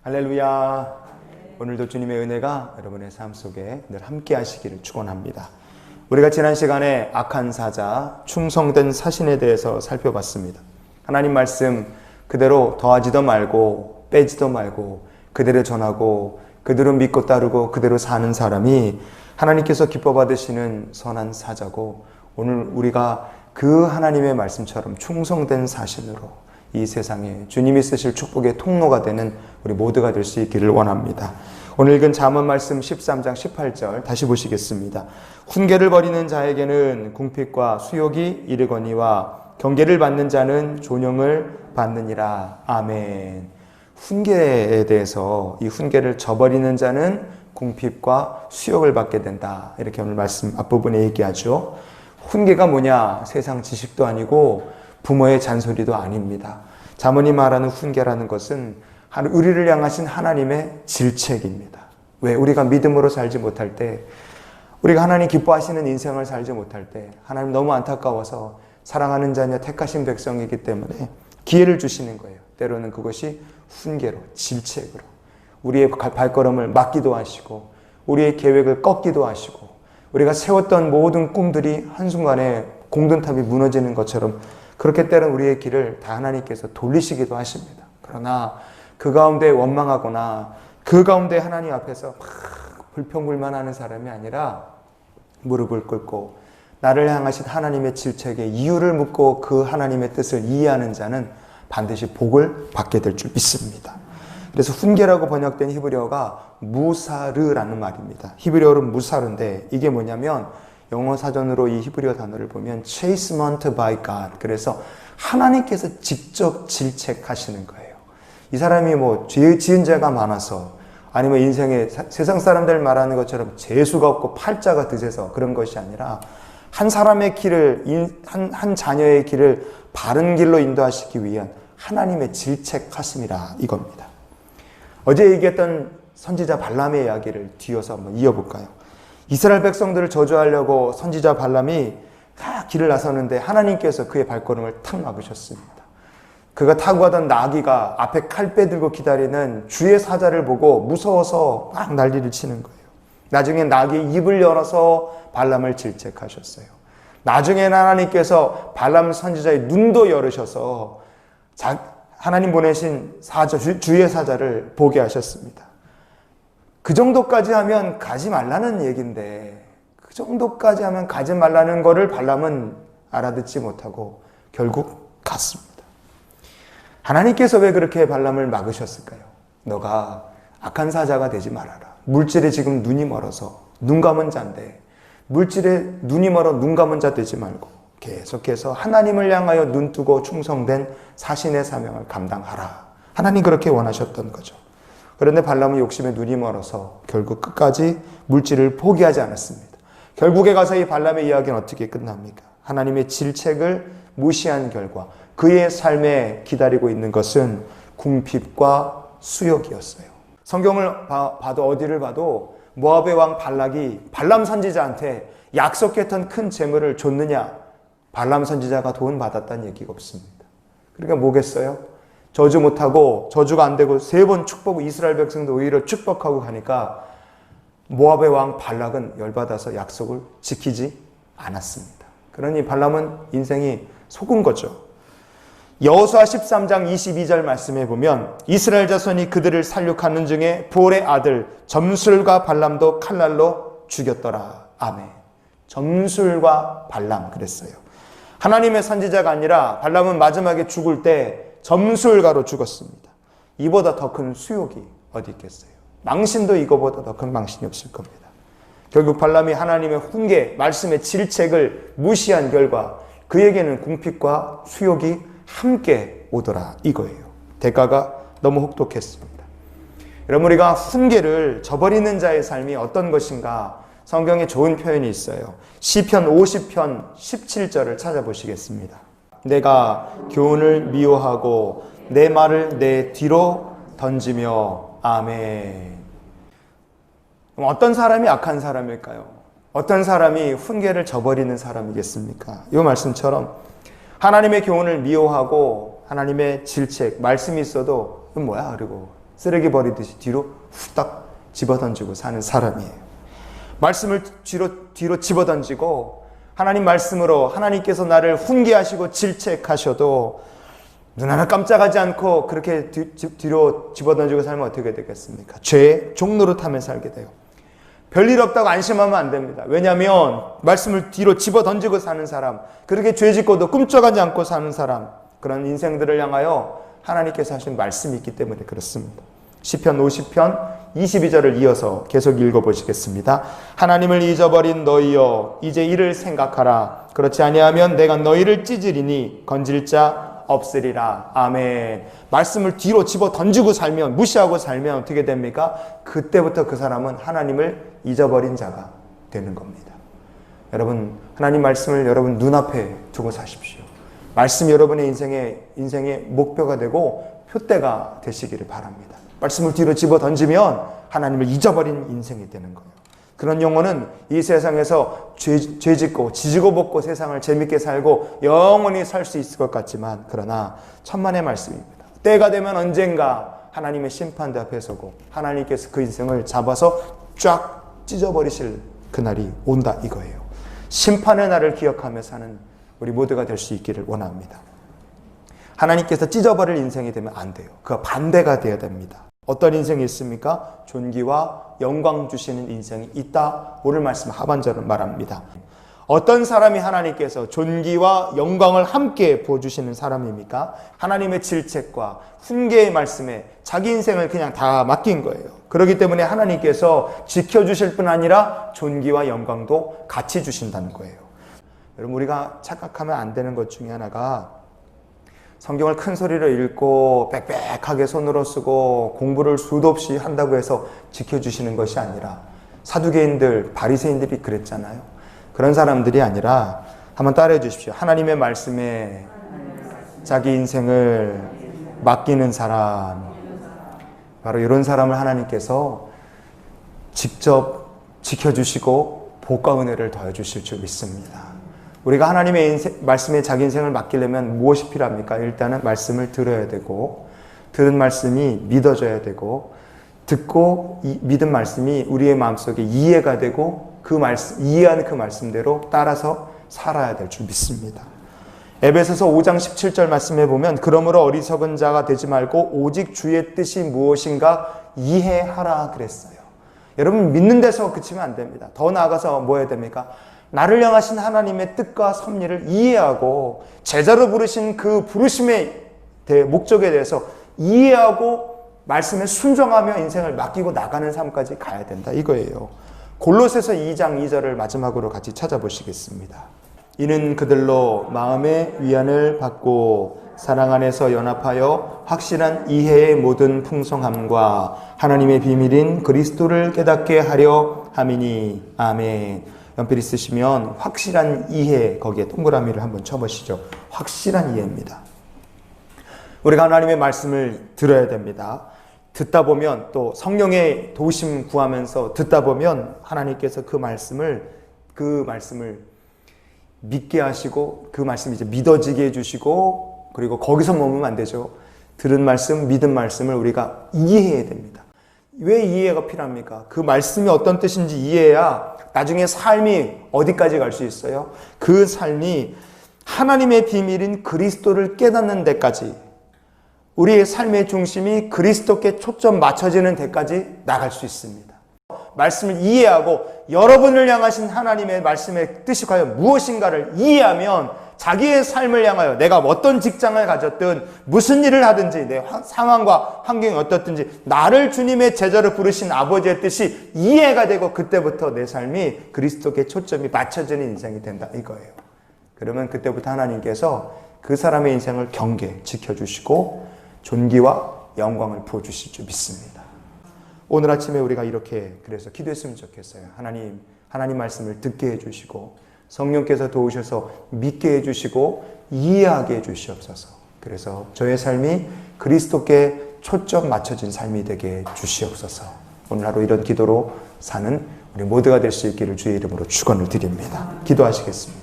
할렐루야. 오늘도 주님의 은혜가 여러분의 삶 속에 늘 함께 하시기를 축원합니다. 우리가 지난 시간에 악한 사자, 충성된 사신에 대해서 살펴봤습니다. 하나님 말씀 그대로 더하지도 말고 빼지도 말고 그대로 전하고 그대로 믿고 따르고 그대로 사는 사람이 하나님께서 기뻐 받으시는 선한 사자고, 오늘 우리가 그 하나님의 말씀처럼 충성된 사신으로 이 세상에 주님이 쓰실 축복의 통로가 되는 우리 모두가 될 수 있기를 원합니다. 오늘 읽은 잠언 말씀 13장 18절 다시 보시겠습니다. 훈계를 버리는 자에게는 궁핍과 수욕이 이르거니와 경계를 받는 자는 존영을 받느니라. 아멘. 훈계에 대해서, 이 훈계를 저버리는 자는 궁핍과 수욕을 받게 된다, 이렇게 오늘 말씀 앞부분에 얘기하죠. 훈계가 뭐냐? 세상 지식도 아니고 부모의 잔소리도 아닙니다. 잠언이 말하는 훈계라는 것은 우리를 향하신 하나님의 질책입니다. 왜? 우리가 믿음으로 살지 못할 때, 우리가 하나님 기뻐하시는 인생을 살지 못할 때, 하나님 너무 안타까워서 사랑하는 자녀 택하신 백성이기 때문에 기회를 주시는 거예요. 때로는 그것이 훈계로, 질책으로 우리의 발걸음을 막기도 하시고 우리의 계획을 꺾기도 하시고 우리가 세웠던 모든 꿈들이 한순간에 공든탑이 무너지는 것처럼 그렇게 때론 우리의 길을 다 하나님께서 돌리시기도 하십니다. 그러나 그 가운데 원망하거나 그 가운데 하나님 앞에서 막 불평불만하는 사람이 아니라 무릎을 꿇고 나를 향하신 하나님의 질책에 이유를 묻고 그 하나님의 뜻을 이해하는 자는 반드시 복을 받게 될 줄 믿습니다. 그래서 훈계라고 번역된 히브리어가 무사르라는 말입니다. 히브리어로 무사르인데 이게 뭐냐면 영어 사전으로 이 히브리어 단어를 보면 chastisement by God, 그래서 하나님께서 직접 질책하시는 거예요. 이 사람이 뭐 죄 지은 죄가 많아서, 아니면 인생에 세상 사람들 말하는 것처럼 재수가 없고 팔자가 드세서 그런 것이 아니라 한 사람의 길을, 한 자녀의 길을 바른 길로 인도하시기 위한 하나님의 질책하심이라 이겁니다. 어제 얘기했던 선지자 발람의 이야기를 뒤어서 한번 이어볼까요? 이스라엘 백성들을 저주하려고 선지자 발람이 길을 나서는데 하나님께서 그의 발걸음을 탁 막으셨습니다. 그가 타고 가던 나귀가 앞에 칼 빼들고 기다리는 주의 사자를 보고 무서워서 막 난리를 치는 거예요. 나중에 나귀의 입을 열어서 발람을 질책하셨어요. 나중에는 하나님께서 발람 선지자의 눈도 열으셔서 하나님 보내신 사자, 주의 사자를 보게 하셨습니다. 그 정도까지 하면 가지 말라는 얘기인데, 그 정도까지 하면 가지 말라는 거를 발람은 알아듣지 못하고 결국 갔습니다. 하나님께서 왜 그렇게 발람을 막으셨을까요? 너가 악한 사자가 되지 말아라. 물질에 지금 눈이 멀어서 눈 감은 자인데, 물질에 눈이 멀어 눈 감은 자 되지 말고 계속해서 하나님을 향하여 눈 뜨고 충성된 사신의 사명을 감당하라. 하나님 그렇게 원하셨던 거죠. 그런데 발람은 욕심에 눈이 멀어서 결국 끝까지 물질을 포기하지 않았습니다. 결국에 가서 이 발람의 이야기는 어떻게 끝납니까? 하나님의 질책을 무시한 결과 그의 삶에 기다리고 있는 것은 궁핍과 수욕이었어요. 성경을 봐도 어디를 봐도 모압의 왕 발락이 발람 선지자한테 약속했던 큰 재물을 줬느냐? 발람 선지자가 돈 받았다는 얘기가 없습니다. 그러니까 뭐겠어요? 저주 못하고 저주가 안 되고 3번 축복, 이스라엘 백성도 오히려 축복하고 가니까 모압의 왕 발락은 열받아서 약속을 지키지 않았습니다. 그러니 발람은 인생이 속은 거죠. 여호수아 13장 22절 말씀에 보면 이스라엘 자손이 그들을 살육하는 중에 볼의 아들 점술과 발람도 칼날로 죽였더라. 아멘. 점술과 발람 그랬어요. 하나님의 선지자가 아니라 발람은 마지막에 죽을 때 점술가로 죽었습니다. 이보다 더 큰 수욕이 어디 있겠어요? 망신도 이거보다 더 큰 망신이 없을 겁니다. 결국 발람이 하나님의 훈계, 말씀의 질책을 무시한 결과 그에게는 궁핍과 수욕이 함께 오더라 이거예요. 대가가 너무 혹독했습니다. 여러분, 우리가 훈계를 저버리는 자의 삶이 어떤 것인가, 성경에 좋은 표현이 있어요. 시편 50편 17절을 찾아보시겠습니다. 내가 교훈을 미워하고 내 말을 내 뒤로 던지며. 아멘. 어떤 사람이 악한 사람일까요? 어떤 사람이 훈계를 저버리는 사람이겠습니까? 이 말씀처럼 하나님의 교훈을 미워하고 하나님의 질책, 말씀이 있어도 이건 뭐야? 그리고 쓰레기 버리듯이 뒤로 후딱 집어던지고 사는 사람이에요. 말씀을 뒤로 집어던지고 하나님 말씀으로 하나님께서 나를 훈계하시고 질책하셔도 눈 하나 깜짝하지 않고 그렇게 뒤로 집어던지고 살면 어떻게 되겠습니까? 죄의 종로로 타며 살게 돼요. 별일 없다고 안심하면 안 됩니다. 왜냐하면 말씀을 뒤로 집어던지고 사는 사람, 그렇게 죄 짓고도 꿈쩍하지 않고 사는 사람, 그런 인생들을 향하여 하나님께서 하신 말씀이 있기 때문에 그렇습니다. 시편 50편 22절을 이어서 계속 읽어보시겠습니다. 하나님을 잊어버린 너희여 이제 이를 생각하라. 그렇지 아니하면 내가 너희를 찢으리니 건질 자 없으리라. 아멘. 말씀을 뒤로 집어 던지고 살면, 무시하고 살면 어떻게 됩니까? 그때부터 그 사람은 하나님을 잊어버린 자가 되는 겁니다. 여러분, 하나님 말씀을 여러분 눈앞에 두고 사십시오. 말씀이 여러분의 인생의 목표가 되고 표대가 되시기를 바랍니다. 말씀을 뒤로 집어 던지면 하나님을 잊어버린 인생이 되는 거예요. 그런 영혼은 이 세상에서 죄 짓고 지지고 볶고 세상을 재밌게 살고 영원히 살 수 있을 것 같지만, 그러나 천만의 말씀입니다. 때가 되면 언젠가 하나님의 심판대 앞에 서고 하나님께서 그 인생을 잡아서 쫙 찢어버리실 그날이 온다 이거예요. 심판의 날을 기억하며 사는 우리 모두가 될 수 있기를 원합니다. 하나님께서 찢어버릴 인생이 되면 안 돼요. 그 반대가 되어야 됩니다. 어떤 인생이 있습니까? 존귀와 영광 주시는 인생이 있다. 오늘 말씀 하반절을 말합니다. 어떤 사람이 하나님께서 존귀와 영광을 함께 부어주시는 사람입니까? 하나님의 질책과 훈계의 말씀에 자기 인생을 그냥 다 맡긴 거예요. 그렇기 때문에 하나님께서 지켜주실 뿐 아니라 존귀와 영광도 같이 주신다는 거예요. 여러분, 우리가 착각하면 안 되는 것 중에 하나가 성경을 큰 소리로 읽고 빽빽하게 손으로 쓰고 공부를 수도 없이 한다고 해서 지켜주시는 것이 아니라, 사두개인들, 바리새인들이 그랬잖아요. 그런 사람들이 아니라 한번 따라해 주십시오. 하나님의 말씀에 자기 인생을 맡기는 사람, 바로 이런 사람을 하나님께서 직접 지켜주시고 복과 은혜를 더해주실 줄 믿습니다. 우리가 하나님의 말씀에 자기 인생을 맡기려면 무엇이 필요합니까? 일단은 말씀을 들어야 되고, 들은 말씀이 믿어져야 되고, 듣고 믿은 말씀이 우리의 마음속에 이해가 되고, 이해한 그 말씀대로 따라서 살아야 될 줄 믿습니다. 에베소서 5장 17절 말씀에 보면, 그러므로 어리석은 자가 되지 말고 오직 주의 뜻이 무엇인가 이해하라 그랬어요. 여러분, 믿는 데서 그치면 안 됩니다. 더 나아가서 뭐 해야 됩니까? 나를 향하신 하나님의 뜻과 섭리를 이해하고 제자로 부르신 그 부르심의 목적에 대해서 이해하고 말씀에 순종하며 인생을 맡기고 나가는 삶까지 가야 된다 이거예요. 골로새서 2장 2절을 마지막으로 같이 찾아보시겠습니다. 이는 그들로 마음의 위안을 받고 사랑 안에서 연합하여 확실한 이해의 모든 풍성함과 하나님의 비밀인 그리스도를 깨닫게 하려 함이니. 아멘. 연필이 쓰시면 확실한 이해, 거기에 동그라미를 한번 쳐보시죠. 확실한 이해입니다. 우리가 하나님의 말씀을 들어야 됩니다. 듣다 보면, 또 성령의 도우심 구하면서 듣다 보면 하나님께서 그 말씀을 믿게 하시고, 그 말씀이 이제 믿어지게 해주시고, 그리고 거기서 머무면 안 되죠. 들은 말씀, 믿은 말씀을 우리가 이해해야 됩니다. 왜 이해가 필요합니까? 그 말씀이 어떤 뜻인지 이해해야 나중에 삶이 어디까지 갈 수 있어요? 그 삶이 하나님의 비밀인 그리스도를 깨닫는 데까지, 우리의 삶의 중심이 그리스도께 초점 맞춰지는 데까지 나갈 수 있습니다. 말씀을 이해하고 여러분을 향하신 하나님의 말씀의 뜻이 과연 무엇인가를 이해하면 자기의 삶을 향하여 내가 어떤 직장을 가졌든 무슨 일을 하든지 내 상황과 환경이 어떻든지 나를 주님의 제자로 부르신 아버지의 뜻이 이해가 되고, 그때부터 내 삶이 그리스도께 초점이 맞춰지는 인생이 된다 이거예요. 그러면 그때부터 하나님께서 그 사람의 인생을 경계 지켜주시고 존귀와 영광을 부어주실 줄 믿습니다. 오늘 아침에 우리가 이렇게 그래서 기도했으면 좋겠어요. 하나님 말씀을 듣게 해주시고 성령께서 도우셔서 믿게 해주시고 이해하게 해주시옵소서. 그래서 저의 삶이 그리스도께 초점 맞춰진 삶이 되게 주시옵소서. 오늘 하루 이런 기도로 사는 우리 모두가 될 수 있기를 주의 이름으로 축원을 드립니다. 기도하시겠습니다.